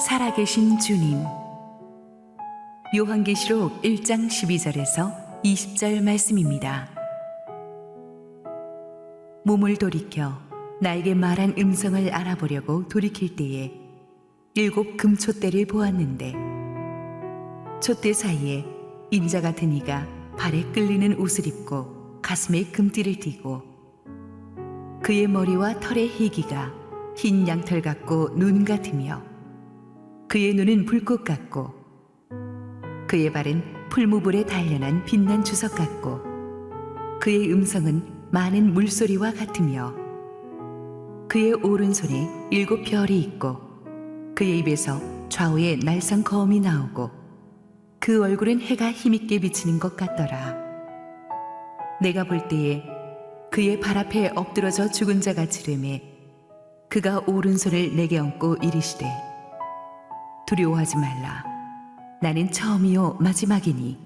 살아계신 주님. 요한계시록 1장 12절에서 20절 말씀입니다. 몸을 돌이켜 나에게 말한 음성을 알아보려고 돌이킬 때에 7 금촛대를 보았는데 촛대 사이에 인자 같은 이가 발에 끌리는 옷을 입고 가슴에 금띠를 띠고 그의 머리와 털의 희기가 흰 양털 같고 눈 같으며 그의 눈은 불꽃 같고 그의 발은 풀무불에 단련한 빛난 주석 같고 그의 음성은 많은 물소리와 같으며 그의 오른손에 7 별이 있고 그의 입에서 좌우에 날선 거음이 나오고 그 얼굴은 해가 힘있게 비치는 것 같더라. 내가 볼 때에 그의 발 앞에 엎드러져 죽은 자가 지르매 그가 오른손을 내게 얹고 이르시되 두려워하지 말라. 나는 처음이요 마지막이니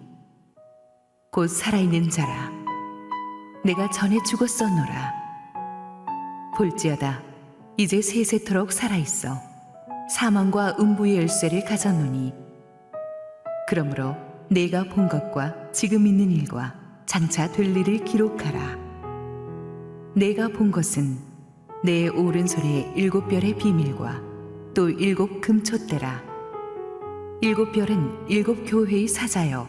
곧 살아있는 자라. 내가 전에 죽었었노라. 볼지어다 이제 세세토록 살아있어 사망과 음부의 열쇠를 가졌노니 그러므로 내가 본 것과 지금 있는 일과 장차 될 일을 기록하라. 내가 본 것은 내 오른손에 7 별의 비밀과 또 7 금촛대라. 7 별은 7 교회의 사자여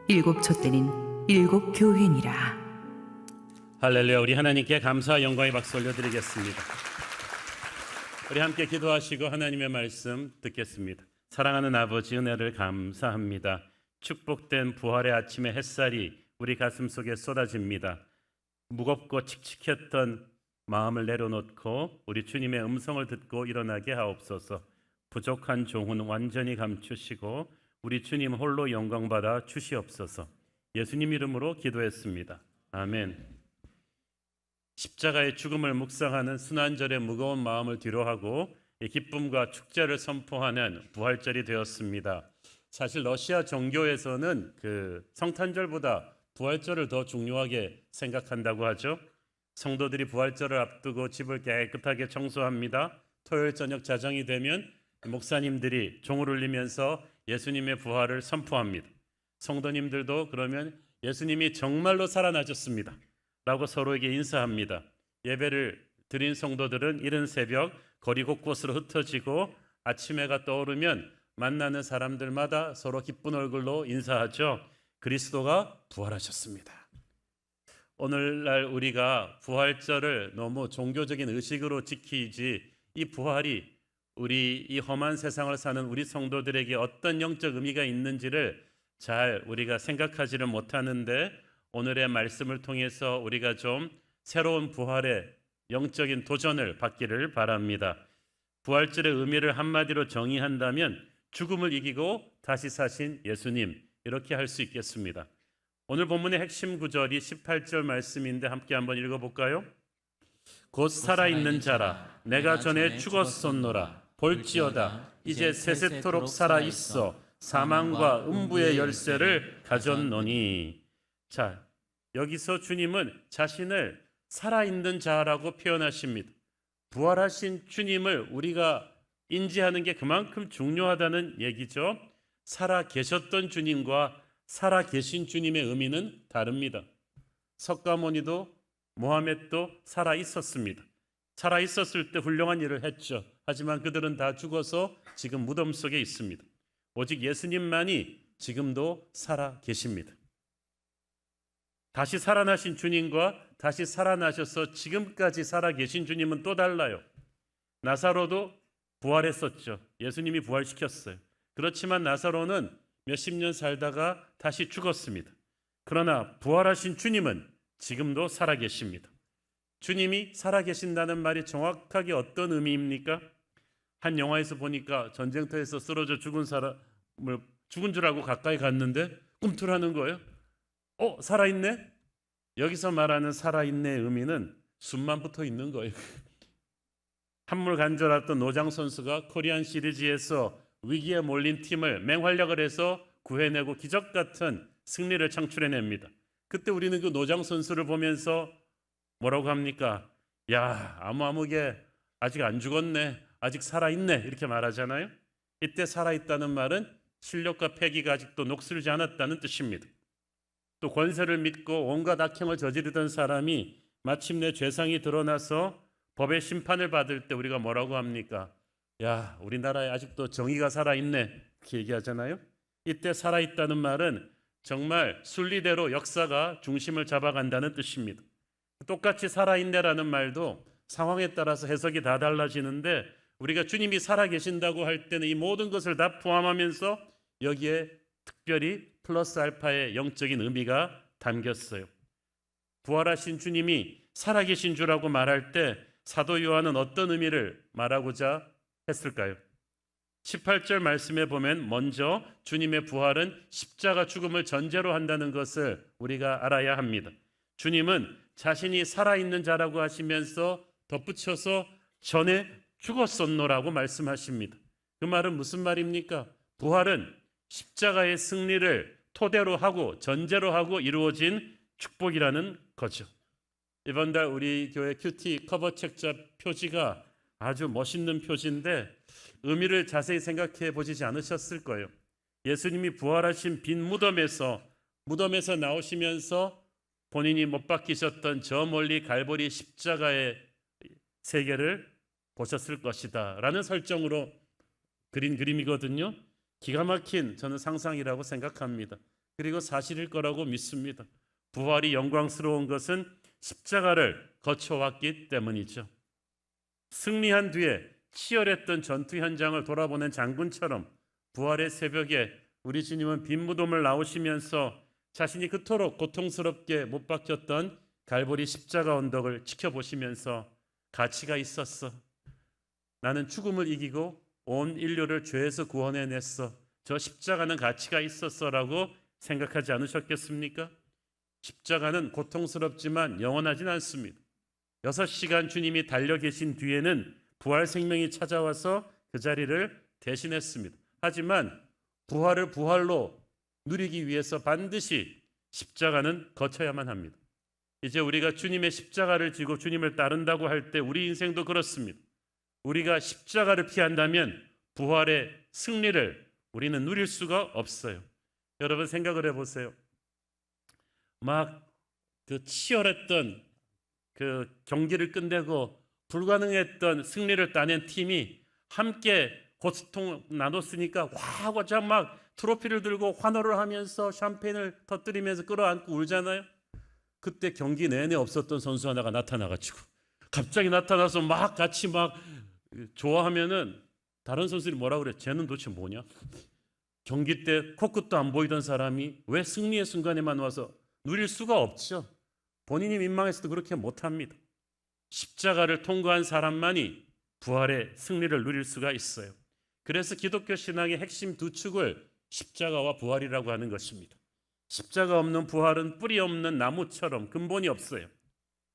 7 촛대는 7 교회니라. 할렐루야. 우리 하나님께 감사와 영광의 박수 올려드리겠습니다. 우리 함께 기도하시고 하나님의 말씀 듣겠습니다. 사랑하는 아버지, 은혜를 감사합니다. 축복된 부활의 아침의 햇살이 우리 가슴 속에 쏟아집니다. 무겁고 칙칙했던 마음을 내려놓고 우리 주님의 음성을 듣고 일어나게 하옵소서. 부족한 종은 완전히 감추시고 우리 주님 홀로 영광받아 주시옵소서. 예수님 이름으로 기도했습니다. 아멘. 십자가의 죽음을 묵상하는 순환절의 무거운 마음을 뒤로하고 기쁨과 축제를 선포하는 부활절이 되었습니다. 사실 러시아 종교에서는 그 성탄절보다 부활절을 더 중요하게 생각한다고 하죠. 성도들이 부활절을 앞두고 집을 깨끗하게 청소합니다. 토요일 저녁 자정이 되면 목사님들이 종을 울리면서 예수님의 부활을 선포합니다. 성도님들도 그러면 예수님이 정말로 살아나셨습니다 라고 서로에게 인사합니다. 예배를 드린 성도들은 이른 새벽 거리 곳곳으로 흩어지고 아침 해가 떠오르면 만나는 사람들마다 서로 기쁜 얼굴로 인사하죠. 그리스도가 부활하셨습니다. 오늘날 우리가 부활절을 너무 종교적인 의식으로 지키지 이 부활이 우리 이 험한 세상을 사는 우리 성도들에게 어떤 영적 의미가 있는지를 잘 우리가 생각하지를 못하는데 오늘의 말씀을 통해서 우리가 좀 새로운 부활의 영적인 도전을 받기를 바랍니다. 부활절의 의미를 한마디로 정의한다면 죽음을 이기고 다시 사신 예수님, 이렇게 할 수 있겠습니다. 오늘 본문의 핵심 구절이 18절 말씀인데 함께 한번 읽어볼까요? 곧 살아있는 자라 내가 전에 죽었었노라. 볼지어다 이제 세세토록 살아있어 사망과 음부의 열쇠를 가졌노니. 자, 여기서 주님은 자신을 살아있는 자라고 표현하십니다. 부활하신 주님을 우리가 인지하는 게 그만큼 중요하다는 얘기죠. 살아 계셨던 주님과 살아 계신 주님의 의미는 다릅니다. 석가모니도 모하멧도 살아 있었습니다. 살아 있었을 때 훌륭한 일을 했죠. 하지만 그들은 다 죽어서 지금 무덤 속에 있습니다. 오직 예수님만이 지금도 살아 계십니다. 다시 살아나신 주님과 다시 살아나셔서 지금까지 살아계신 주님은 또 달라요. 나사로도 부활했었죠. 예수님이 부활시켰어요. 그렇지만 나사로는 몇십 년 살다가 다시 죽었습니다. 그러나 부활하신 주님은 지금도 살아계십니다. 주님이 살아계신다는 말이 정확하게 어떤 의미입니까? 한 영화에서 보니까 전쟁터에서 쓰러져 죽은 사람을 죽은 줄 알고 가까이 갔는데 꿈틀하는 거예요. 살아있네? 여기서 말하는 살아있네의 의미는 숨만 붙어 있는 거예요. 한물 간절했던 노장 선수가 코리안 시리즈에서 위기에 몰린 팀을 맹활약을 해서 구해내고 기적 같은 승리를 창출해냅니다. 그때 우리는 그 노장 선수를 보면서 뭐라고 합니까? 야, 아무개 아직 안 죽었네, 아직 살아있네, 이렇게 말하잖아요. 이때 살아있다는 말은 실력과 패기가 아직도 녹슬지 않았다는 뜻입니다. 또 권세를 믿고 온갖 악행을 저지르던 사람이 마침내 죄상이 드러나서 법의 심판을 받을 때 우리가 뭐라고 합니까? 야, 우리나라에 아직도 정의가 살아있네, 이렇게 얘기하잖아요. 이때 살아있다는 말은 정말 순리대로 역사가 중심을 잡아간다는 뜻입니다. 똑같이 살아있네라는 말도 상황에 따라서 해석이 다 달라지는데, 우리가 주님이 살아계신다고 할 때는 이 모든 것을 다 포함하면서 여기에 특별히 플러스 알파의 영적인 의미가 담겼어요. 부활하신 주님이 살아계신 주라고 말할 때 사도 요한은 어떤 의미를 말하고자 했을까요? 18절 말씀에 보면 먼저 주님의 부활은 십자가 죽음을 전제로 한다는 것을 우리가 알아야 합니다. 주님은 자신이 살아있는 자라고 하시면서 덧붙여서 전에 죽었었노라고 말씀하십니다. 그 말은 무슨 말입니까? 부활은 십자가의 승리를 토대로 하고 전제로 하고 이루어진 축복이라는 거죠. 이번 달 우리 교회 큐티 커버 책자 표지가 아주 멋있는 표지인데 의미를 자세히 생각해 보시지 않으셨을 거예요. 예수님이 부활하신 빈 무덤에서 나오시면서 본인이 못 박히셨던 저 멀리 갈보리 십자가의 세계를 보셨을 것이다 라는 설정으로 그린 그림이거든요. 기가 막힌 저는 상상이라고 생각합니다. 그리고 사실일 거라고 믿습니다. 부활이 영광스러운 것은 십자가를 거쳐왔기 때문이죠. 승리한 뒤에 치열했던 전투 현장을 돌아보는 장군처럼 부활의 새벽에 우리 주님은 빈 무덤을 나오시면서 자신이 그토록 고통스럽게 못 박혔던 갈보리 십자가 언덕을 지켜보시면서 가치가 있었어. 나는 죽음을 이기고 온 인류를 죄에서 구원해냈어. 저 십자가는 가치가 있었어라고 생각하지 않으셨겠습니까? 십자가는 고통스럽지만 영원하진 않습니다. 6시간 주님이 달려 계신 뒤에는 부활 생명이 찾아와서 그 자리를 대신했습니다. 하지만 부활을 부활로 누리기 위해서 반드시 십자가는 거쳐야만 합니다. 이제 우리가 주님의 십자가를 지고 주님을 따른다고 할 때 우리 인생도 그렇습니다. 우리가 십자가를 피한다면 부활의 승리를 우리는 누릴 수가 없어요. 여러분 생각을 해보세요. 막 그 치열했던 그 경기를 끝내고 불가능했던 승리를 따낸 팀이 함께 고스통 나눴으니까 와고자 막 트로피를 들고 환호를 하면서 샴페인을 터뜨리면서 끌어안고 울잖아요. 그때 경기 내내 없었던 선수 하나가 나타나가지고 갑자기 나타나서 막 같이 막 좋아하면은 다른 선수들이 뭐라 그래? 쟤는 도대체 뭐냐? 경기 때 코끝도 안 보이던 사람이 왜 승리의 순간에만 와서 누릴 수가 없죠. 본인이 민망해서도 그렇게 못합니다. 십자가를 통과한 사람만이 부활의 승리를 누릴 수가 있어요. 그래서 기독교 신앙의 핵심 두 축을 십자가와 부활이라고 하는 것입니다. 십자가 없는 부활은 뿌리 없는 나무처럼 근본이 없어요.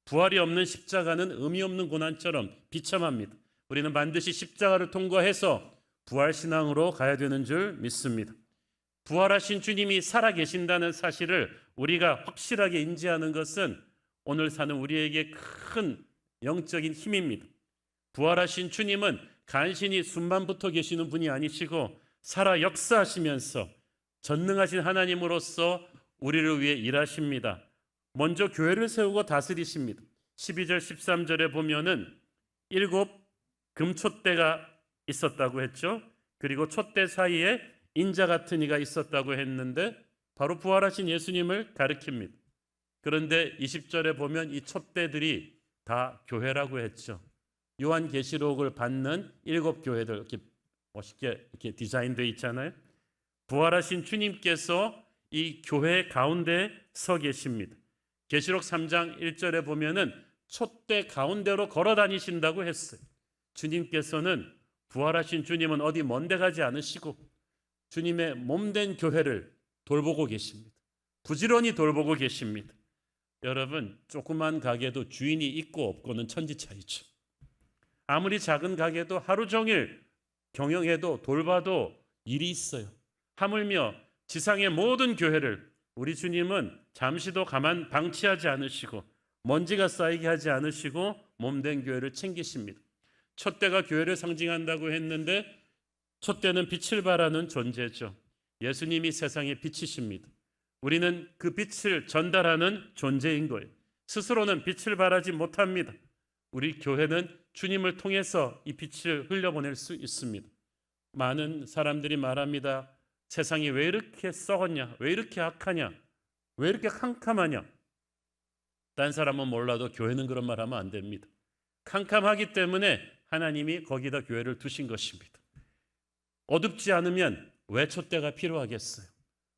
부활이 없는 십자가는 의미 없는 고난처럼 비참합니다. 우리는 반드시 십자가를 통과해서 부활신앙으로 가야 되는 줄 믿습니다. 부활하신 주님이 살아계신다는 사실을 우리가 확실하게 인지하는 것은 오늘 사는 우리에게 큰 영적인 힘입니다. 부활하신 주님은 간신히 숨만 붙어 계시는 분이 아니시고 살아 역사하시면서 전능하신 하나님으로서 우리를 위해 일하십니다. 먼저 교회를 세우고 다스리십니다. 12절 13절에 보면은 7 금촛대가 있었다고 했죠. 그리고 촛대 사이에 인자 같은 이가 있었다고 했는데 바로 부활하신 예수님을 가리킵니다. 그런데 20절에 보면 이 촛대들이 다 교회라고 했죠. 요한계시록을 받는 7 교회들 이렇게 멋있게 이렇게 디자인되어 있잖아요. 부활하신 주님께서 이 교회 가운데 서 계십니다. 계시록 3장 1절에 보면은 촛대 가운데로 걸어 다니신다고 했어요. 주님께서는 부활하신 주님은 어디 먼데 가지 않으시고 주님의 몸된 교회를 돌보고 계십니다. 부지런히 돌보고 계십니다. 여러분, 조그만 가게도 주인이 있고 없고는 천지 차이죠. 아무리 작은 가게도 하루 종일 경영해도 돌봐도 일이 있어요. 하물며 지상의 모든 교회를 우리 주님은 잠시도 가만 방치하지 않으시고 먼지가 쌓이게 하지 않으시고 몸된 교회를 챙기십니다. 촛대가 교회를 상징한다고 했는데 촛대는 빛을 발하는 존재죠. 예수님이 세상의 빛이십니다. 우리는 그 빛을 전달하는 존재인 거예요. 스스로는 빛을 발하지 못합니다. 우리 교회는 주님을 통해서 이 빛을 흘려보낼 수 있습니다. 많은 사람들이 말합니다. 세상이 왜 이렇게 썩었냐? 왜 이렇게 악하냐? 왜 이렇게 캄캄하냐? 딴 사람은 몰라도 교회는 그런 말 하면 안 됩니다. 캄캄하기 때문에 하나님이 거기다 교회를 두신 것입니다. 어둡지 않으면 왜 촛대가 필요하겠어요?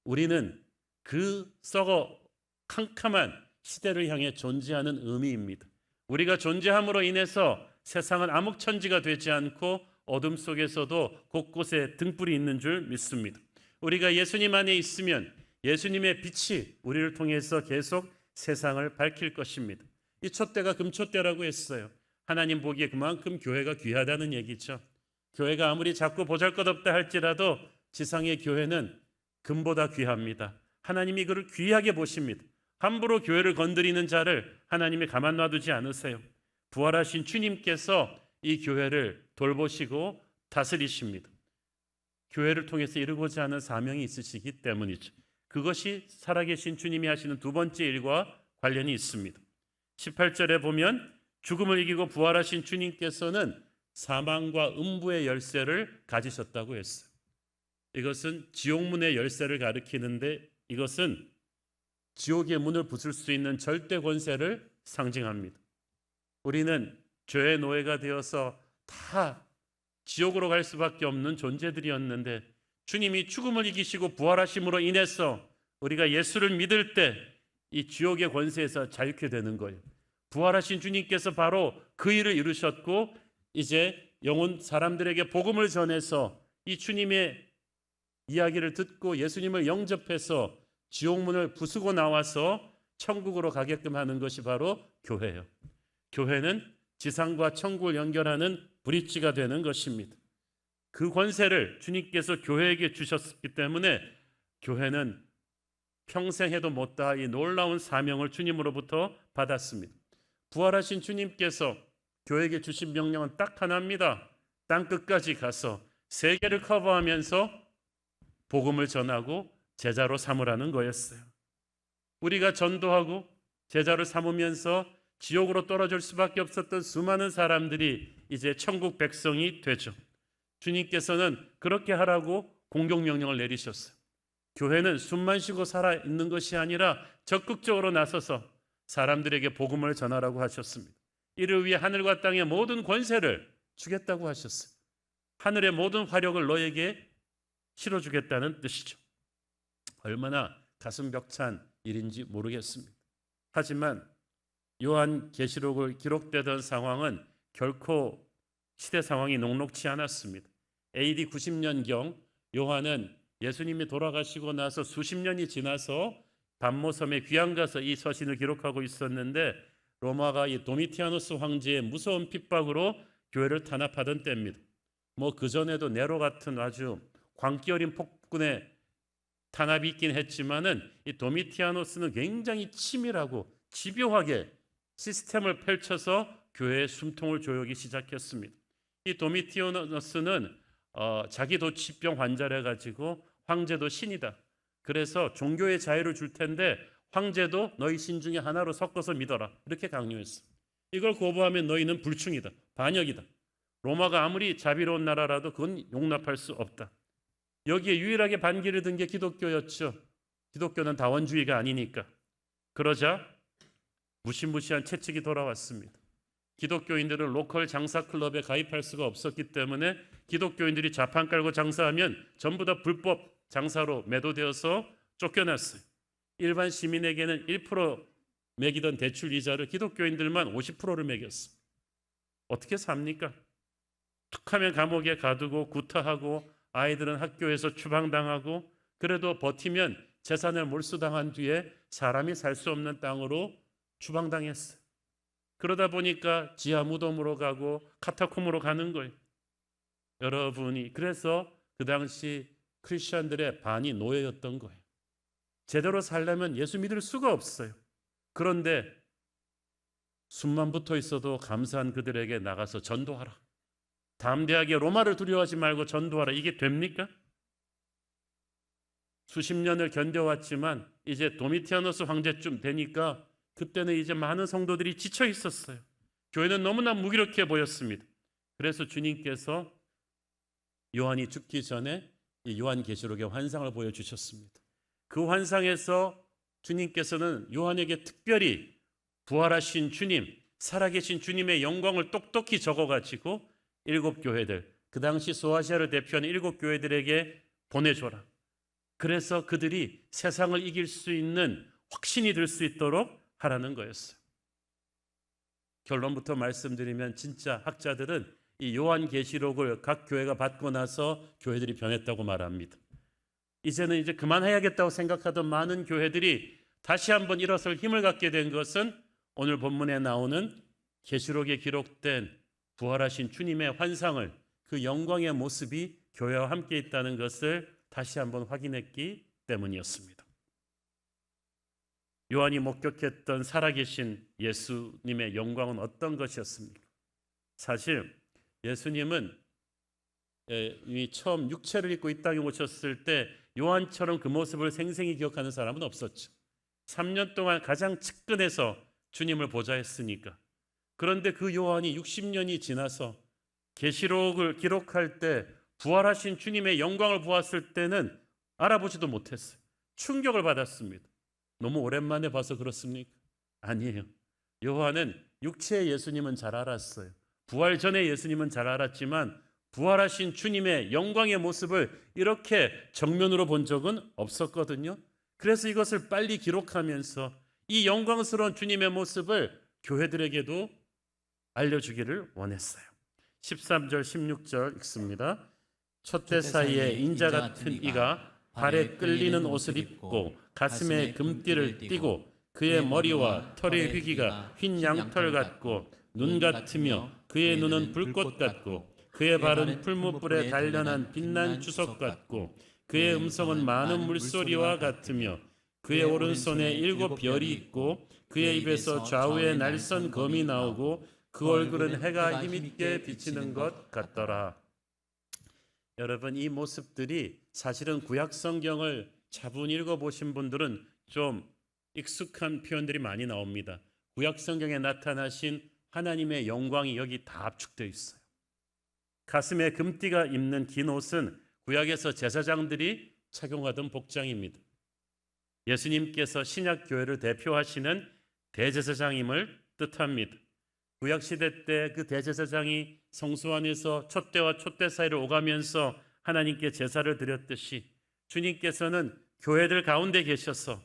우리는 그 썩어 캄캄한 시대를 향해 존재하는 의미입니다. 우리가 존재함으로 인해서 세상은 암흑천지가 되지 않고 어둠 속에서도 곳곳에 등불이 있는 줄 믿습니다. 우리가 예수님 안에 있으면 예수님의 빛이 우리를 통해서 계속 세상을 밝힐 것입니다. 이 촛대가 금촛대라고 했어요. 하나님 보기에 그만큼 교회가 귀하다는 얘기죠. 교회가 아무리 작고 보잘것없다 할지라도 지상의 교회는 금보다 귀합니다. 하나님이 그를 귀하게 보십니다. 함부로 교회를 건드리는 자를 하나님이 가만 놔두지 않으세요. 부활하신 주님께서 이 교회를 돌보시고 다스리십니다. 교회를 통해서 이루고자 하는 사명이 있으시기 때문이죠. 그것이 살아계신 주님이 하시는 두 번째 일과 관련이 있습니다. 18절에 보면 죽음을 이기고 부활하신 주님께서는 사망과 음부의 열쇠를 가지셨다고 했어요. 이것은 지옥문의 열쇠를 가리키는데 이것은 지옥의 문을 부술 수 있는 절대 권세를 상징합니다. 우리는 죄의 노예가 되어서 다 지옥으로 갈 수밖에 없는 존재들이었는데 주님이 죽음을 이기시고 부활하심으로 인해서 우리가 예수를 믿을 때 이 지옥의 권세에서 자유케 되는 거예요. 부활하신 주님께서 바로 그 일을 이루셨고 이제 영혼 사람들에게 복음을 전해서 이 주님의 이야기를 듣고 예수님을 영접해서 지옥문을 부수고 나와서 천국으로 가게끔 하는 것이 바로 교회예요. 교회는 지상과 천국을 연결하는 브릿지가 되는 것입니다. 그 권세를 주님께서 교회에게 주셨기 때문에 교회는 평생 해도 못다할 이 놀라운 사명을 주님으로부터 받았습니다. 부활하신 주님께서 교회에게 주신 명령은 딱 하나입니다. 땅 끝까지 가서 세계를 커버하면서 복음을 전하고 제자로 삼으라는 거였어요. 우리가 전도하고 제자를 삼으면서 지옥으로 떨어질 수밖에 없었던 수많은 사람들이 이제 천국 백성이 되죠. 주님께서는 그렇게 하라고 공경명령을 내리셨어요. 교회는 숨만 쉬고 살아있는 것이 아니라 적극적으로 나서서 사람들에게 복음을 전하라고 하셨습니다. 이를 위해 하늘과 땅의 모든 권세를 주겠다고 하셨어요. 하늘의 모든 화력을 너에게 실어주겠다는 뜻이죠. 얼마나 가슴 벅찬 일인지 모르겠습니다. 하지만 요한 계시록을 기록되던 상황은 결코 시대 상황이 녹록치 않았습니다. AD 90년경 요한은 예수님이 돌아가시고 나서 수십 년이 지나서 반모섬에 귀양 가서 이 서신을 기록하고 있었는데 로마가 이 도미티아누스 황제의 무서운 핍박으로 교회를 탄압하던 때입니다. 뭐 그전에도 네로 같은 아주 광기 어린 폭군의 탄압이 있긴 했지만은 이 도미티아누스는 굉장히 치밀하고 집요하게 시스템을 펼쳐서 교회의 숨통을 조이기 시작했습니다. 이 도미티아누스는 자기도 치병 환자래 가지고 황제도 신이다. 그래서 종교의 자유를 줄 텐데 황제도 너희 신 중에 하나로 섞어서 믿어라. 이렇게 강요했어. 이걸 거부하면 너희는 불충이다. 반역이다. 로마가 아무리 자비로운 나라라도 그건 용납할 수 없다. 여기에 유일하게 반기를 든 게 기독교였죠. 기독교는 다원주의가 아니니까. 그러자 무시무시한 채찍이 돌아왔습니다. 기독교인들은 로컬 장사 클럽에 가입할 수가 없었기 때문에 기독교인들이 좌판 깔고 장사하면 전부 다 불법 장사로 매도되어서 쫓겨났어요. 일반 시민에게는 1% 매기던 대출 이자를 기독교인들만 50%를 매겼어요. 어떻게 삽니까? 툭하면 감옥에 가두고 구타하고 아이들은 학교에서 추방당하고 그래도 버티면 재산을 몰수당한 뒤에 사람이 살 수 없는 땅으로 추방당했어요. 그러다 보니까 지하 무덤으로 가고 카타콤으로 가는 거예요. 여러분이 그래서 그 당시 크리스천들의 반이 노예였던 거예요. 제대로 살려면 예수 믿을 수가 없어요. 그런데 숨만 붙어 있어도 감사한 그들에게 나가서 전도하라. 담대하게 로마를 두려워하지 말고 전도하라. 이게 됩니까? 수십 년을 견뎌왔지만 이제 도미티아누스 황제쯤 되니까 그때는 이제 많은 성도들이 지쳐 있었어요. 교회는 너무나 무기력해 보였습니다. 그래서 주님께서 요한이 죽기 전에 이 요한계시록의 환상을 보여주셨습니다. 그 환상에서 주님께서는 요한에게 특별히 부활하신 주님, 살아계신 주님의 영광을 똑똑히 적어가지고 7교회들, 그 당시 소아시아를 대표하는 7교회들에게 보내줘라. 그래서 그들이 세상을 이길 수 있는 확신이 들 수 있도록 하라는 거였어요. 결론부터 말씀드리면 진짜 학자들은 이 요한계시록을 각 교회가 받고 나서 교회들이 변했다고 말합니다. 이제는 그만해야겠다고 생각하던 많은 교회들이 다시 한번 일어설 힘을 갖게 된 것은 오늘 본문에 나오는 계시록에 기록된 부활하신 주님의 환상을, 그 영광의 모습이 교회와 함께 있다는 것을 다시 한번 확인했기 때문이었습니다. 요한이 목격했던 살아계신 예수님의 영광은 어떤 것이었습니까? 사실 예수님은 처음 육체를 입고 이 땅에 오셨을 때 요한처럼 그 모습을 생생히 기억하는 사람은 없었죠. 3년 동안 가장 측근에서 주님을 보좌했으니까. 그런데 그 요한이 60년이 지나서 계시록을 기록할 때 부활하신 주님의 영광을 보았을 때는 알아보지도 못했어요. 충격을 받았습니다. 너무 오랜만에 봐서 그렇습니까? 아니에요. 요한은 육체의 예수님은 잘 알았어요. 부활 전에 예수님은 잘 알았지만 부활하신 주님의 영광의 모습을 이렇게 정면으로 본 적은 없었거든요. 그래서 이것을 빨리 기록하면서 이 영광스러운 주님의 모습을 교회들에게도 알려주기를 원했어요. 13절 16절 읽습니다. 촛대 사이에 인자 같은 이가 발에 끌리는 옷을 입고 가슴에 금띠를 띠고 그의 머리와 털의 휘기가 흰 양털 같고 눈 같으며 그의 눈은 불꽃 같고 그의 발은 풀무불에 단련한 빛난 주석 같고 그의 음성은 많은 물소리와 같으며 그의 오른손에 7 별이 있고 그의 입에서 좌우에 날선 검이 나오고 그 얼굴은 해가 힘있게 비치는 것 같더라. 여러분, 이 모습들이 사실은 구약 성경을 차분히 읽어보신 분들은 좀 익숙한 표현들이 많이 나옵니다. 구약 성경에 나타나신 하나님의 영광이 여기 다 압축되어 있어요. 가슴에 금띠가 입는 긴 옷은 구약에서 제사장들이 착용하던 복장입니다. 예수님께서 신약 교회를 대표하시는 대제사장임을 뜻합니다. 구약 시대 때 그 대제사장이 성소 안에서 촛대와 촛대 사이를 오가면서 하나님께 제사를 드렸듯이 주님께서는 교회들 가운데 계셔서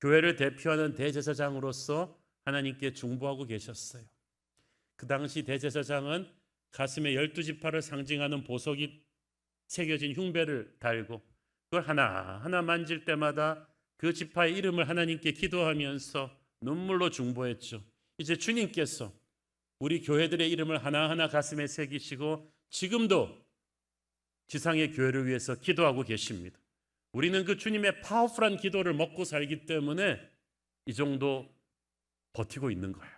교회를 대표하는 대제사장으로서 하나님께 중보하고 계셨어요. 그 당시 대제사장은 가슴에 12지파를 상징하는 보석이 새겨진 흉배를 달고 그걸 하나하나 만질 때마다 그 지파의 이름을 하나님께 기도하면서 눈물로 중보했죠. 이제 주님께서 우리 교회들의 이름을 하나하나 가슴에 새기시고 지금도 지상의 교회를 위해서 기도하고 계십니다. 우리는 그 주님의 파워풀한 기도를 먹고 살기 때문에 이 정도 버티고 있는 거야.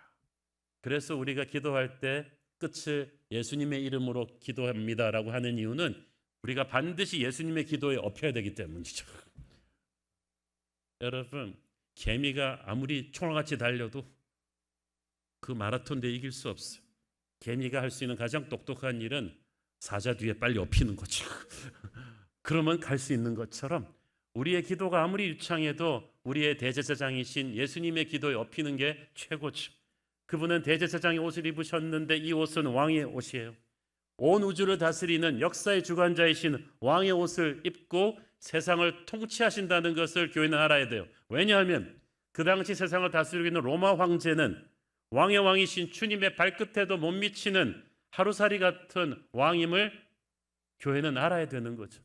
그래서 우리가 기도할 때 끝을 예수님의 이름으로 기도합니다라고 하는 이유는 우리가 반드시 예수님의 기도에 엎여야 되기 때문이죠. 여러분, 개미가 아무리 총알같이 달려도 그 마라톤 대회 이길 수 없어요. 개미가 할 수 있는 가장 똑똑한 일은 사자 뒤에 빨리 엎이는 거죠. 그러면 갈 수 있는 것처럼 우리의 기도가 아무리 유창해도 우리의 대제사장이신 예수님의 기도에 엎이는 게 최고죠. 그분은 대제사장의 옷을 입으셨는데 이 옷은 왕의 옷이에요. 온 우주를 다스리는 역사의 주관자이신 왕의 옷을 입고 세상을 통치하신다는 것을 교회는 알아야 돼요. 왜냐하면 그 당시 세상을 다스리고 있는 로마 황제는 왕의 왕이신 주님의 발끝에도 못 미치는 하루살이 같은 왕임을 교회는 알아야 되는 거죠.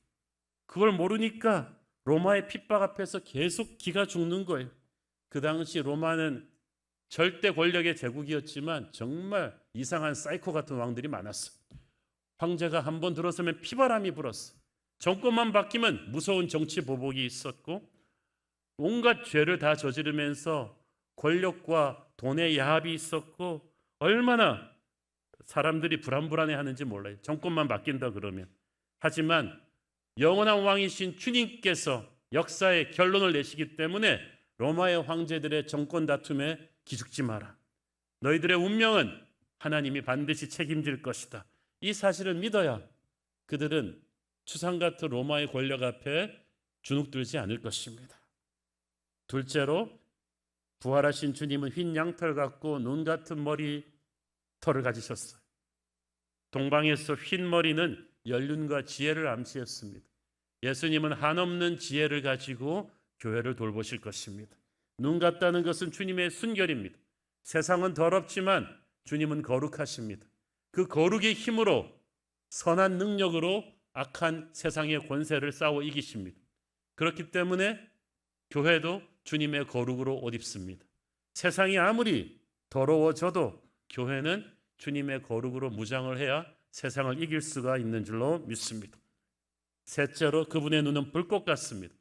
그걸 모르니까 로마의 핍박 앞에서 계속 기가 죽는 거예요. 그 당시 로마는 절대 권력의 제국이었지만 정말 이상한 사이코 같은 왕들이 많았어요. 황제가 한번 들어서면 피바람이 불었어요. 정권만 바뀌면 무서운 정치 보복이 있었고 온갖 죄를 다 저지르면서 권력과 돈의 야합이 있었고 얼마나 사람들이 불안해하는지 몰라요. 정권만 바뀐다 그러면. 하지만 영원한 왕이신 주님께서 역사의 결론을 내시기 때문에 로마의 황제들의 정권 다툼에 기죽지 마라. 너희들의 운명은 하나님이 반드시 책임질 것이다. 이 사실을 믿어야 그들은 추상 같은 로마의 권력 앞에 주눅들지 않을 것입니다. 둘째로 부활하신 주님은 흰 양털 같고 눈 같은 머리털을 가지셨어요. 동방에서 흰 머리는 연륜과 지혜를 암시했습니다. 예수님은 한없는 지혜를 가지고 교회를 돌보실 것입니다. 눈 같다는 것은 주님의 순결입니다. 세상은 더럽지만 주님은 거룩하십니다. 그 거룩의 힘으로 선한 능력으로 악한 세상의 권세를 싸워 이기십니다. 그렇기 때문에 교회도 주님의 거룩으로 옷 입습니다. 세상이 아무리 더러워져도 교회는 주님의 거룩으로 무장을 해야 세상을 이길 수가 있는 줄로 믿습니다. 셋째로 그분의 눈은 불꽃 같습니다.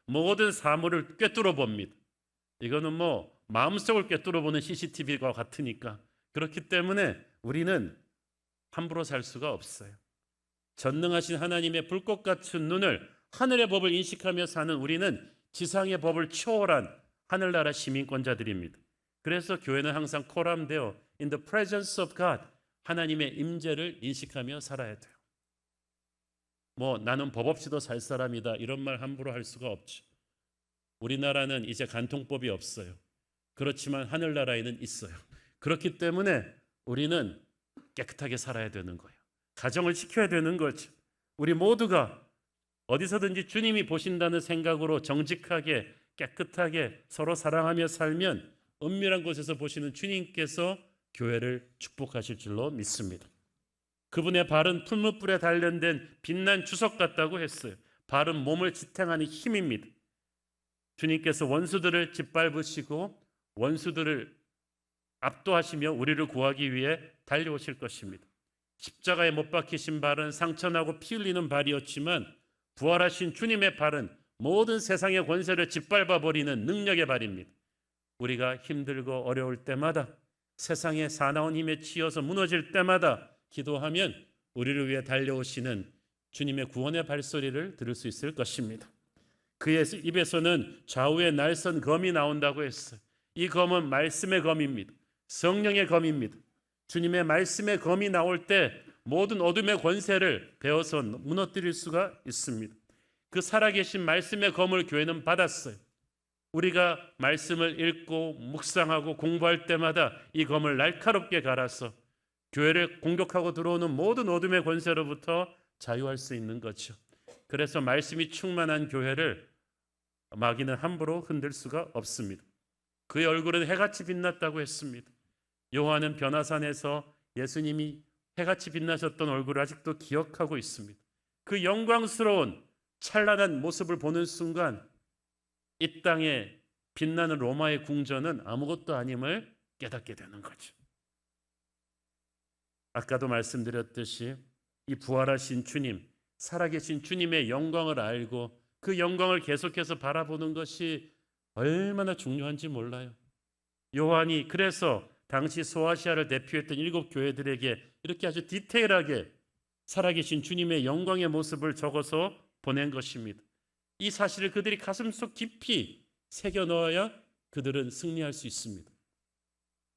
모든 사물을 꿰뚫어 봅니다. 이거는 마음속을 꿰뚫어 보는 CCTV와 같으니까. 그렇기 때문에 우리는 함부로 살 수가 없어요. 전능하신 하나님의 불꽃 같은 눈을, 하늘의 법을 인식하며 사는 우리는 지상의 법을 초월한 하늘나라 시민권자들입니다. 그래서 교회는 항상 코람되어 In the presence of God, 하나님의 임재를 인식하며 살아야 돼요. 나는 법 없이도 살 사람이다, 이런 말 함부로 할 수가 없죠. 우리나라는 이제 간통법이 없어요. 그렇지만 하늘나라에는 있어요. 그렇기 때문에 우리는 깨끗하게 살아야 되는 거예요. 가정을 지켜야 되는 거죠. 우리 모두가 어디서든지 주님이 보신다는 생각으로 정직하게 깨끗하게 서로 사랑하며 살면 은밀한 곳에서 보시는 주님께서 교회를 축복하실 줄로 믿습니다. 그분의 발은 풀무불에 단련된 빛난 주석 같다고 했어요. 발은 몸을 지탱하는 힘입니다. 주님께서 원수들을 짓밟으시고 원수들을 압도하시며 우리를 구하기 위해 달려오실 것입니다. 십자가에 못 박히신 발은 상처나고 피 흘리는 발이었지만 부활하신 주님의 발은 모든 세상의 권세를 짓밟아 버리는 능력의 발입니다. 우리가 힘들고 어려울 때마다, 세상의 사나운 힘에 치여서 무너질 때마다 기도하면 우리를 위해 달려오시는 주님의 구원의 발소리를 들을 수 있을 것입니다. 그의 입에서는 좌우의 날선 검이 나온다고 했어요. 이 검은 말씀의 검입니다. 성령의 검입니다. 주님의 말씀의 검이 나올 때 모든 어둠의 권세를 베어서 무너뜨릴 수가 있습니다. 그 살아계신 말씀의 검을 교회는 받았어요. 우리가 말씀을 읽고 묵상하고 공부할 때마다 이 검을 날카롭게 갈아서 교회를 공격하고 들어오는 모든 어둠의 권세로부터 자유할 수 있는 거죠. 그래서 말씀이 충만한 교회를 마귀는 함부로 흔들 수가 없습니다. 그의 얼굴은 해같이 빛났다고 했습니다. 요한은 변화산에서 예수님이 해같이 빛나셨던 얼굴을 아직도 기억하고 있습니다. 그 영광스러운 찬란한 모습을 보는 순간 이 땅에 빛나는 로마의 궁전은 아무것도 아님을 깨닫게 되는 거죠. 아까도 말씀드렸듯이 이 부활하신 주님, 살아계신 주님의 영광을 알고 그 영광을 계속해서 바라보는 것이 얼마나 중요한지 몰라요. 요한이 그래서 당시 소아시아를 대표했던 7 교회들에게 이렇게 아주 디테일하게 살아계신 주님의 영광의 모습을 적어서 보낸 것입니다. 이 사실을 그들이 가슴속 깊이 새겨 넣어야 그들은 승리할 수 있습니다.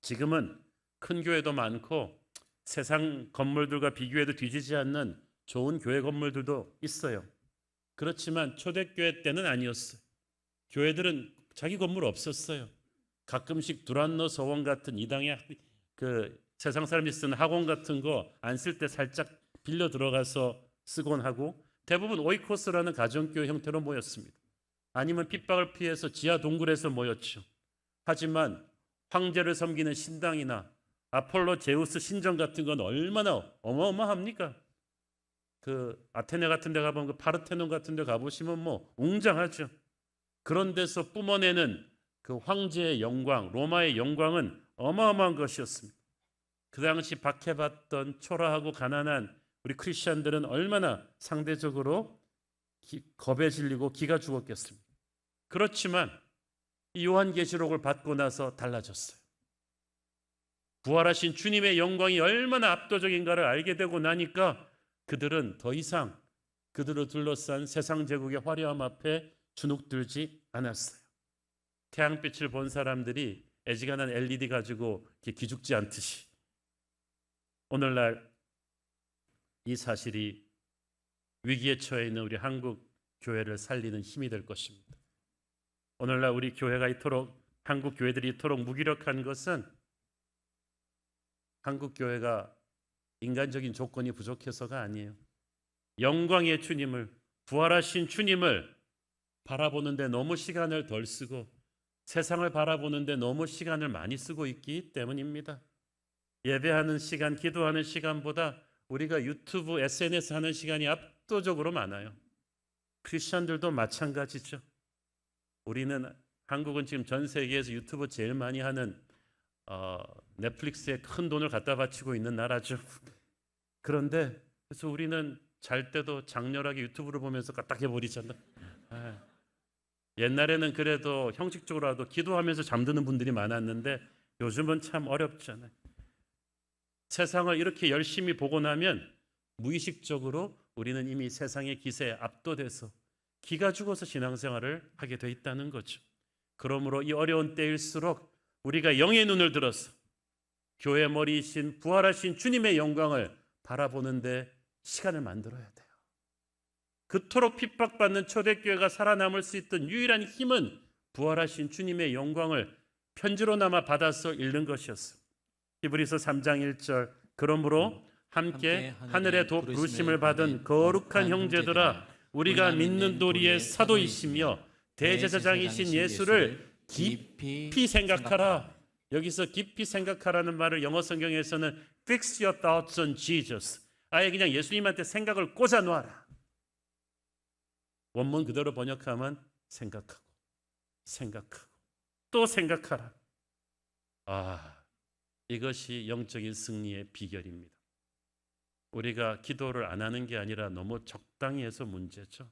지금은 큰 교회도 많고 세상 건물들과 비교해도 뒤지지 않는 좋은 교회 건물들도 있어요. 그렇지만 초대교회 때는 아니었어요. 교회들은 자기 건물 없었어요. 가끔씩 두란노 서원 같은 이당의 세상 사람이 쓰는 학원 같은 거 안 쓸 때 살짝 빌려 들어가서 쓰곤 하고, 대부분 오이코스라는 가정교회 형태로 모였습니다. 아니면 핍박을 피해서 지하 동굴에서 모였죠. 하지만 황제를 섬기는 신당이나 아폴로 제우스 신전 같은 건 얼마나 어마어마합니까? 아테네 같은 데 가보면 파르테논 같은 데 가보시면 웅장하죠. 그런 데서 뿜어내는 그 황제의 영광, 로마의 영광은 어마어마한 것이었습니다. 그 당시 박해받던 초라하고 가난한 우리 크리스천들은 얼마나 상대적으로 겁에 질리고 기가 죽었겠습니까? 그렇지만 이 요한계시록을 받고 나서 달라졌어요. 부활하신 주님의 영광이 얼마나 압도적인가를 알게 되고 나니까 그들은 더 이상 그들을 둘러싼 세상 제국의 화려함 앞에 주눅들지 않았어요. 태양빛을 본 사람들이 애지간한 LED 가지고 기죽지 않듯이 오늘날 이 사실이 위기에 처해 있는 우리 한국 교회를 살리는 힘이 될 것입니다. 오늘날 우리 교회가 이토록, 한국 교회들이 이토록 무기력한 것은 한국 교회가 인간적인 조건이 부족해서가 아니에요. 영광의 주님을, 부활하신 주님을 바라보는데 너무 시간을 덜 쓰고 세상을 바라보는데 너무 시간을 많이 쓰고 있기 때문입니다. 예배하는 시간, 기도하는 시간보다 우리가 유튜브, SNS 하는 시간이 압도적으로 많아요. 크리스천들도 마찬가지죠. 우리는, 한국은 지금 전 세계에서 유튜브 제일 많이 하는 넷플릭스에 큰 돈을 갖다 바치고 있는 나라죠. 그런데 그래서 우리는 잘 때도 장렬하게 유튜브를 보면서 까딱해 버리잖아. 옛날에는 그래도 형식적으로라도 기도하면서 잠드는 분들이 많았는데 요즘은 참 어렵잖아요. 세상을 이렇게 열심히 보고 나면 무의식적으로 우리는 이미 세상의 기세에 압도돼서 기가 죽어서 신앙생활을 하게 돼 있다는 거죠. 그러므로 이 어려운 때일수록 우리가 영의 눈을 들어서 교회 머리이신 부활하신 주님의 영광을 바라보는데 시간을 만들어야 돼요. 그토록 핍박받는 초대교회가 살아남을 수 있던 유일한 힘은 부활하신 주님의 영광을 편지로나마 받아서 읽는 것이었어요. 히브리서 3장 1절, 그러므로 함께 하늘의 부르심을 받은 거룩한 형제들아, 우리가 믿는 도리의 사도이시며 대제사장이신 예수를 깊이 생각하라. 여기서 깊이 생각하라는 말을 영어 성경에서는 fix your thoughts on Jesus, 아예 그냥 예수님한테 생각을 꽂아 놓아라. 원문 그대로 번역하면 생각하고 또 생각하라. 이것이 영적인 승리의 비결입니다. 우리가 기도를 안 하는 게 아니라 너무 적당히 해서 문제죠.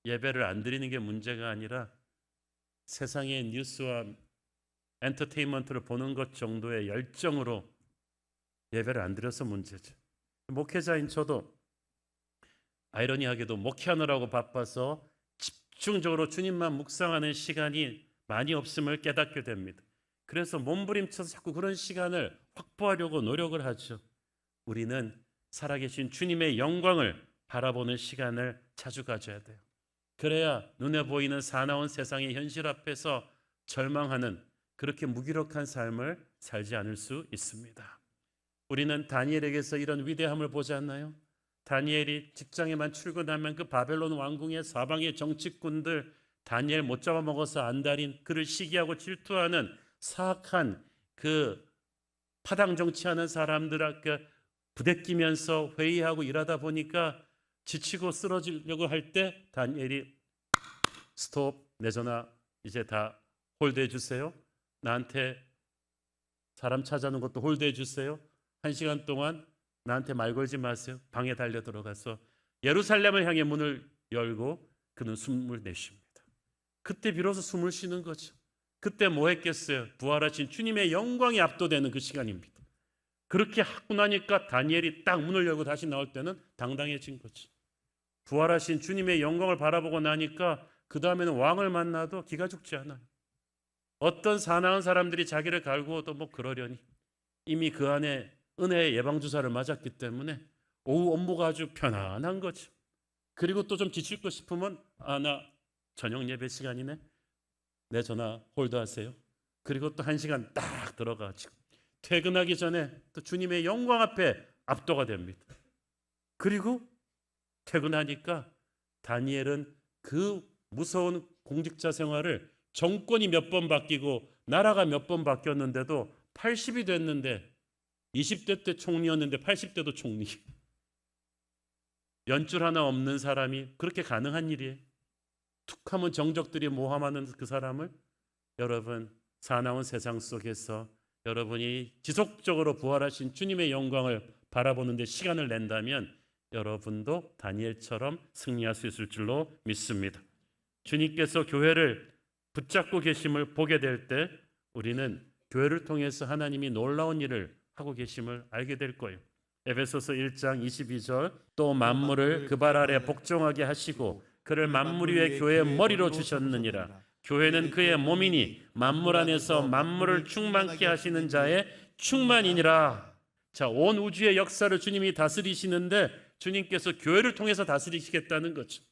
예배를 안 드리는 게 문제가 아니라 세상의 뉴스와 엔터테인먼트를 보는 것 정도의 열정으로 예배를 안 드려서 문제죠. 목회자인 저도 아이러니하게도 목회하느라고 바빠서 집중적으로 주님만 묵상하는 시간이 많이 없음을 깨닫게 됩니다. 그래서 몸부림쳐서 자꾸 그런 시간을 확보하려고 노력을 하죠. 우리는 살아계신 주님의 영광을 바라보는 시간을 자주 가져야 돼요. 그래야 눈에 보이는 사나운 세상의 현실 앞에서 절망하는 그렇게 무기력한 삶을 살지 않을 수 있습니다. 우리는 다니엘에게서 이런 위대함을 보지 않나요? 다니엘이 직장에만 출근하면 그 바벨론 왕궁의 사방의 정치꾼들 다니엘 못 잡아먹어서 안달인 그를 시기하고 질투하는 사악한 그 파당 정치하는 사람들에게 부대끼면서 회의하고 일하다 보니까 지치고 쓰러지려고 할 때 다니엘이 스톱, 내 전화 이제 다 홀드해 주세요. 나한테 사람 찾아오는 것도 홀드해 주세요. 1시간 동안 나한테 말 걸지 마세요. 방에 달려 들어가서 예루살렘을 향해 문을 열고 그는 숨을 내쉽니다. 그때 비로소 숨을 쉬는 거죠. 그때 뭐 했겠어요? 부활하신 주님의 영광이 압도되는 그 시간입니다. 그렇게 하고 나니까 다니엘이 딱 문을 열고 다시 나올 때는 당당해진 거죠. 부활하신 주님의 영광을 바라보고 나니까 그 다음에는 왕을 만나도 기가 죽지 않아요. 어떤 사나운 사람들이 자기를 갈구어도 뭐 그러려니 이미 그 안에 은혜의 예방주사를 맞았기 때문에 오후 업무가 아주 편안한 거죠. 그리고 또 좀 지칠 거 싶으면 나 저녁 예배 시간이네. 내 전화 홀드하세요. 그리고 또 1시간 딱 들어가지고 퇴근하기 전에 또 주님의 영광 앞에 압도가 됩니다. 그리고 퇴근하니까 다니엘은 그 무서운 공직자 생활을 정권이 몇 번 바뀌고 나라가 몇 번 바뀌었는데도 80이 됐는데 20대 때 총리였는데 80대도 총리. 연줄 하나 없는 사람이 그렇게 가능한 일이에요. 툭하면 정적들이 모함하는 그 사람을 여러분 사나운 세상 속에서 여러분이 지속적으로 부활하신 주님의 영광을 바라보는 데 시간을 낸다면 여러분도 다니엘처럼 승리할 수 있을 줄로 믿습니다. 주님께서 교회를 붙잡고 계심을 보게 될 때 우리는 교회를 통해서 하나님이 놀라운 일을 하고 계심을 알게 될 거예요. 에베소서 1장 22절 또 만물을 그 발 아래 복종하게 하시고 그를 만물 위에 교회의 머리로 주셨느니라. 교회는 그의 몸이니 만물 안에서 만물을 충만케 하시는 자의 충만이니라. 자, 온 우주의 역사를 주님이 다스리시는데 주님께서 교회를 통해서 다스리시겠다는 거죠.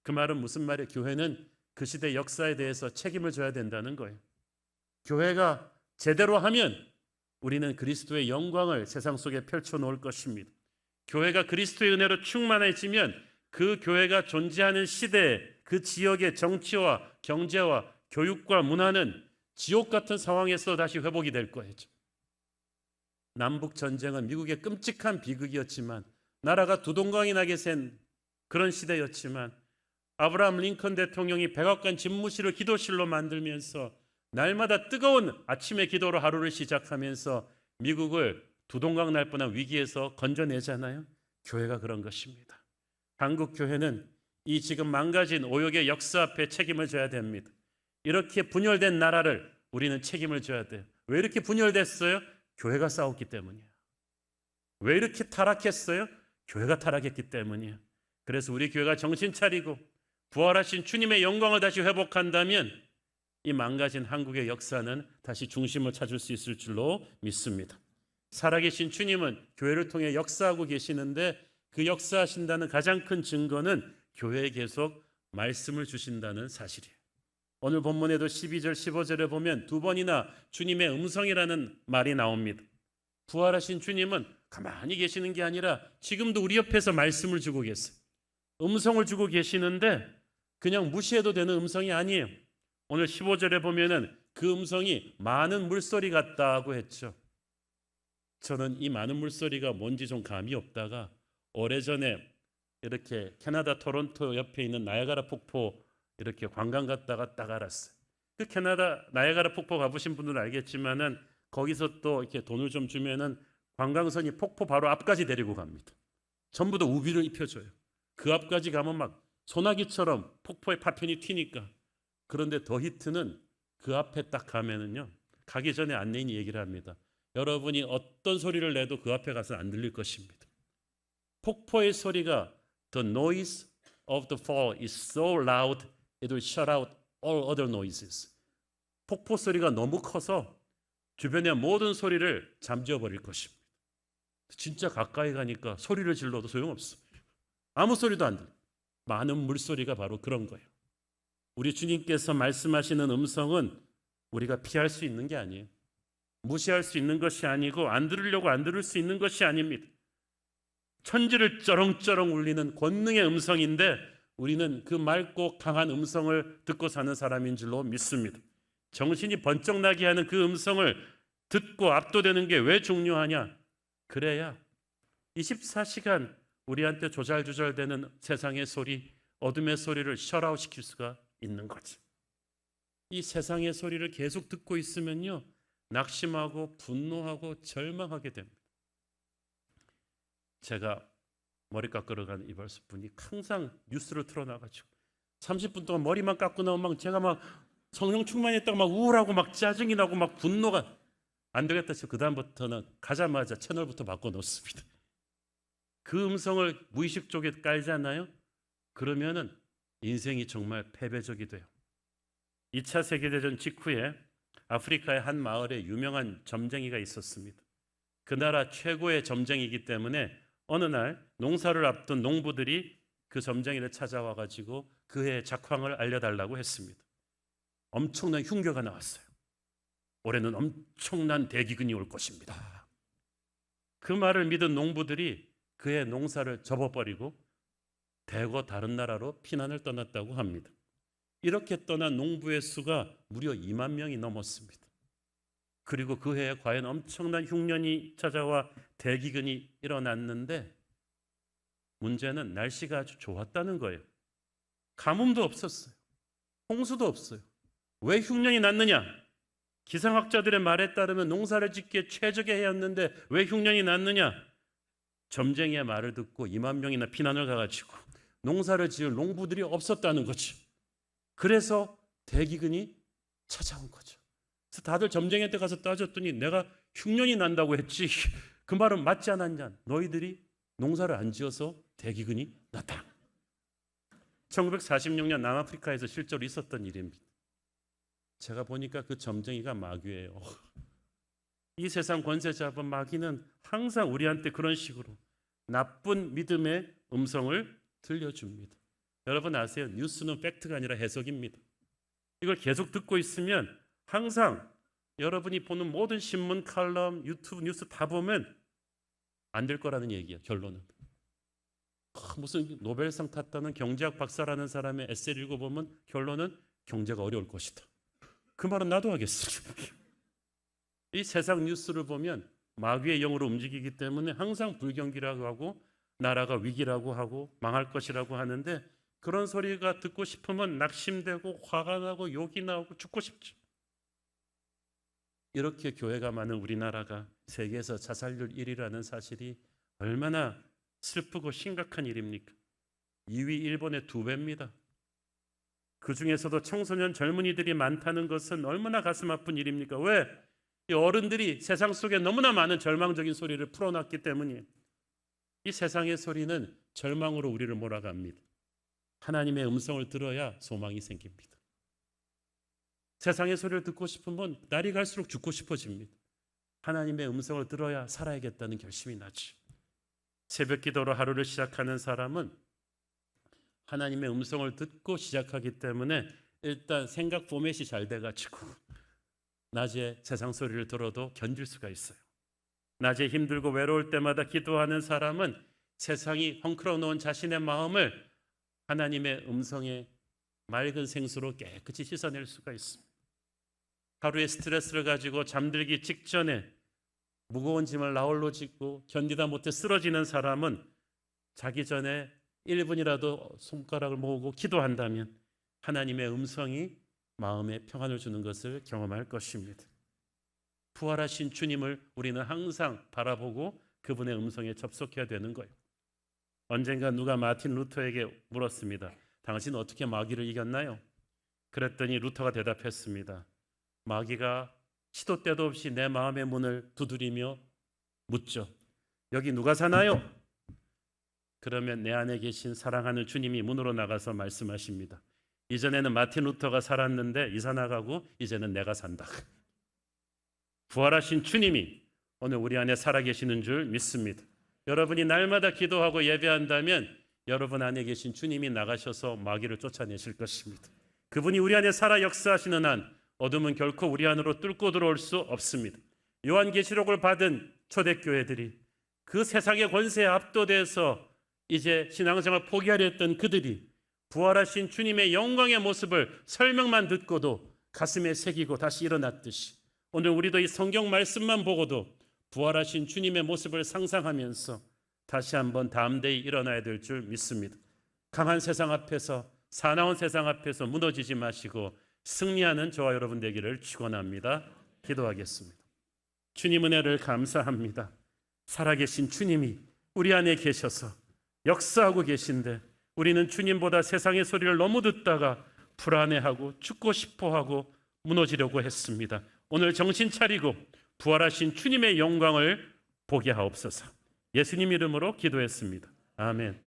그 말은 무슨 말이에요? 교회는 그 시대 역사에 대해서 책임을 져야 된다는 거예요. 교회가 제대로 하면 우리는 그리스도의 영광을 세상 속에 펼쳐놓을 것입니다. 교회가 그리스도의 은혜로 충만해지면 그 교회가 존재하는 시대에 그 지역의 정치와 경제와 교육과 문화는 지옥 같은 상황에서 다시 회복이 될 거예요. 남북 전쟁은 미국의 끔찍한 비극이었지만 나라가 두동강이 나게 센 그런 시대였지만 아브라함 링컨 대통령이 백악관 집무실을 기도실로 만들면서 날마다 뜨거운 아침의 기도로 하루를 시작하면서 미국을 두동강 날 뻔한 위기에서 건져내잖아요. 교회가 그런 것입니다. 한국 교회는 이 지금 망가진 오욕의 역사 앞에 책임을 져야 됩니다. 이렇게 분열된 나라를 우리는 책임을 져야 돼요. 왜 이렇게 분열됐어요? 교회가 싸웠기 때문이에요. 왜 이렇게 타락했어요? 교회가 타락했기 때문이에요. 그래서 우리 교회가 정신 차리고 부활하신 주님의 영광을 다시 회복한다면 이 망가진 한국의 역사는 다시 중심을 찾을 수 있을 줄로 믿습니다. 살아계신 주님은 교회를 통해 역사하고 계시는데 그 역사하신다는 가장 큰 증거는 교회에 계속 말씀을 주신다는 사실이에요. 오늘 본문에도 12절 15절에 보면 두 번이나 주님의 음성이라는 말이 나옵니다. 부활하신 주님은 가만히 계시는 게 아니라 지금도 우리 옆에서 말씀을 주고 계세요. 음성을 주고 계시는데 그냥 무시해도 되는 음성이 아니에요. 오늘 15절에 보면은 그 음성이 많은 물소리 같다고 했죠. 저는 이 많은 물소리가 뭔지 좀 감이 없다가 오래전에 이렇게 캐나다 토론토 옆에 있는 나야가라 폭포 이렇게 관광 갔다가 딱 알았어요. 그 캐나다 나야가라 폭포 가보신 분들은 알겠지만은 거기서 또 이렇게 돈을 좀 주면은 관광선이 폭포 바로 앞까지 데리고 갑니다. 전부 다 우비를 입혀줘요. 그 앞까지 가면 막 소나기처럼 폭포의 파편이 튀니까. 그런데 더 히트는 그 앞에 딱 가면은요. 가기 전에 안내인이 얘기를 합니다. 여러분이 어떤 소리를 내도 그 앞에 가서 안 들릴 것입니다. 폭포의 소리가 The noise of the fall is so loud it will shut out all other noises. 폭포 소리가 너무 커서 주변의 모든 소리를 잠재워 버릴 것입니다. 진짜 가까이 가니까 소리를 질러도 소용없어. 아무 소리도 안 들려. 많은 물소리가 바로 그런 거예요. 우리 주님께서 말씀하시는 음성은 우리가 피할 수 있는 게 아니에요. 무시할 수 있는 것이 아니고 안 들으려고 안 들을 수 있는 것이 아닙니다. 천지를 쩌렁쩌렁 울리는 권능의 음성인데 우리는 그 맑고 강한 음성을 듣고 사는 사람인 줄로 믿습니다. 정신이 번쩍 나게 하는 그 음성을 듣고 압도되는 게 왜 중요하냐? 그래야 24시간 우리한테 조잘조잘되는 세상의 소리, 어둠의 소리를 셧아웃 시킬 수가 있는 거죠. 이 세상의 소리를 계속 듣고 있으면요. 낙심하고 분노하고 절망하게 됩니다. 제가 머리 깎으러 간 이발소 분이 항상 뉴스를 틀어놔가지고 30분 동안 머리만 깎고 나면 막 제가 막 성령 충만했다가 막 우울하고 막 짜증이 나고 막 분노가 안 되겠다 해서 그 다음부터는 가자마자 채널부터 바꿔놓습니다. 그 음성을 무의식 쪽에 깔잖아요. 그러면은 인생이 정말 패배적이 돼요. 2차 세계대전 직후에 아프리카의 한 마을에 유명한 점쟁이가 있었습니다. 그 나라 최고의 점쟁이기 때문에 어느 날 농사를 앞둔 농부들이 그 점쟁이를 찾아와 가지고 그의 작황을 알려달라고 했습니다. 엄청난 흉겨가 나왔어요. 올해는 엄청난 대기근이 올 것입니다. 그 말을 믿은 농부들이 그의 농사를 접어버리고 대거 다른 나라로 피난을 떠났다고 합니다. 이렇게 떠난 농부의 수가 무려 2만 명이 넘었습니다. 그리고 그 해에 과연 엄청난 흉년이 찾아와 대기근이 일어났는데 문제는 날씨가 아주 좋았다는 거예요. 가뭄도 없었어요. 홍수도 없어요. 왜 흉년이 났느냐? 기상학자들의 말에 따르면 농사를 짓기에 최적의 해였는데 왜 흉년이 났느냐? 점쟁이의 말을 듣고 2만 명이나 피난을 가가지고 농사를 지을 농부들이 없었다는 거죠. 그래서 대기근이 찾아온 거죠. 그래서 다들 점쟁이한테 가서 따졌더니 내가 흉년이 난다고 했지 그 말은 맞지 않았냐. 너희들이 농사를 안 지어서 대기근이 났다. 1946년 남아프리카에서 실제로 있었던 일입니다. 제가 보니까 그 점쟁이가 마귀예요. 이 세상 권세 잡은 마귀는 항상 우리한테 그런 식으로 나쁜 믿음의 음성을 들려줍니다. 여러분 아세요? 뉴스는 팩트가 아니라 해석입니다. 이걸 계속 듣고 있으면 항상 여러분이 보는 모든 신문, 칼럼, 유튜브 뉴스 다 보면 안 될 거라는 얘기예요. 결론은. 무슨 노벨상 탔다는 경제학 박사라는 사람의 에세이를 읽어보면 결론은 경제가 어려울 것이다. 그 말은 나도 하겠어. 이 세상 뉴스를 보면 마귀의 영으로 움직이기 때문에 항상 불경기라고 하고 나라가 위기라고 하고 망할 것이라고 하는데 그런 소리가 듣고 싶으면 낙심되고 화가 나고 욕이 나오고 죽고 싶죠. 이렇게 교회가 많은 우리나라가 세계에서 자살률 1위라는 사실이 얼마나 슬프고 심각한 일입니까? 2위 일본의 2배입니다. 그 중에서도 청소년 젊은이들이 많다는 것은 얼마나 가슴 아픈 일입니까? 왜? 이 어른들이 세상 속에 너무나 많은 절망적인 소리를 풀어놨기 때문이에요. 이 세상의 소리는 절망으로 우리를 몰아갑니다. 하나님의 음성을 들어야 소망이 생깁니다. 세상의 소리를 듣고 싶으면 날이 갈수록 죽고 싶어집니다. 하나님의 음성을 들어야 살아야겠다는 결심이 나죠. 새벽 기도로 하루를 시작하는 사람은 하나님의 음성을 듣고 시작하기 때문에 일단 생각 포맷이 잘 돼가지고 낮에 세상 소리를 들어도 견딜 수가 있어요. 낮에 힘들고 외로울 때마다 기도하는 사람은 세상이 헝클어 놓은 자신의 마음을 하나님의 음성의 맑은 생수로 깨끗이 씻어낼 수가 있습니다. 하루의 스트레스를 가지고 잠들기 직전에 무거운 짐을 나홀로 짓고 견디다 못해 쓰러지는 사람은 자기 전에 1분이라도 손가락을 모으고 기도한다면 하나님의 음성이 마음에 평안을 주는 것을 경험할 것입니다. 부활하신 주님을 우리는 항상 바라보고 그분의 음성에 접속해야 되는 거예요. 언젠가 누가 마틴 루터에게 물었습니다. 당신 어떻게 마귀를 이겼나요? 그랬더니 루터가 대답했습니다. 마귀가 시도 때도 없이 내 마음의 문을 두드리며 묻죠. 여기 누가 사나요? 그러면 내 안에 계신 사랑하는 주님이 문으로 나가서 말씀하십니다. 이전에는 마틴 루터가 살았는데 이사 나가고 이제는 내가 산다. 부활하신 주님이 오늘 우리 안에 살아계시는 줄 믿습니다. 여러분이 날마다 기도하고 예배한다면 여러분 안에 계신 주님이 나가셔서 마귀를 쫓아내실 것입니다. 그분이 우리 안에 살아 역사하시는 한 어둠은 결코 우리 안으로 뚫고 들어올 수 없습니다. 요한계시록을 받은 초대교회들이 그 세상의 권세에 압도돼서 이제 신앙생활 포기하려 했던 그들이 부활하신 주님의 영광의 모습을 설명만 듣고도 가슴에 새기고 다시 일어났듯이 오늘 우리도 이 성경 말씀만 보고도 부활하신 주님의 모습을 상상하면서 다시 한번 담대히 일어나야 될 줄 믿습니다. 강한 세상 앞에서 사나운 세상 앞에서 무너지지 마시고 승리하는 저와 여러분 되기를 축원합니다. 기도하겠습니다. 주님 은혜를 감사합니다. 살아계신 주님이 우리 안에 계셔서 역사하고 계신데 우리는 주님보다 세상의 소리를 너무 듣다가 불안해하고 죽고 싶어하고 무너지려고 했습니다. 오늘 정신 차리고 부활하신 주님의 영광을 보게 하옵소서. 예수님 이름으로 기도했습니다. 아멘.